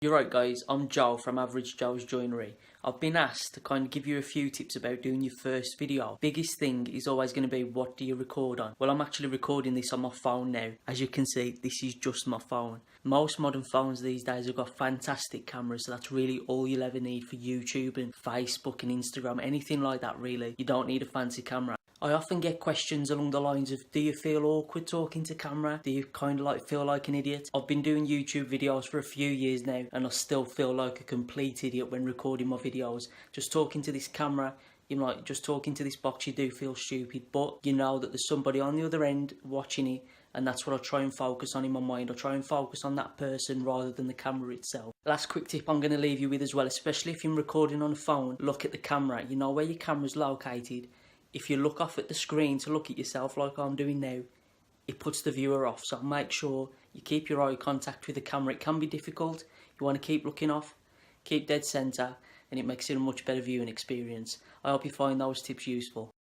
You're right guys, I'm Joe from Average Joe's Joinery. I've been asked to kind of give you a few tips about doing your first video. Biggest thing is always going to be, what do you record on? Well, I'm actually recording this on my phone now. As you can see, this is just my phone. Most modern phones these days have got fantastic cameras, so that's really all you'll ever need for YouTube and Facebook and Instagram, anything like that really. You don't need a fancy camera. I often get questions along the lines of, do you feel awkward talking to camera? Do you kind of like feel like an idiot? I've been doing YouTube videos for a few years now and I still feel like a complete idiot when recording my videos. Just talking to this camera, just talking to this box, you do feel stupid, but you know that there's somebody on the other end watching it, and that's what I try and focus on in my mind. I try and focus on that person rather than the camera itself. Last quick tip I'm going to leave you with as well, especially if you're recording on a phone, look at the camera. You know where your camera's located. If you look off at the screen to look at yourself like I'm doing now, it puts the viewer off. So make sure you keep your eye contact with the camera. It can be difficult. You want to keep looking off, keep dead centre, and it makes it a much better viewing experience. I hope you find those tips useful.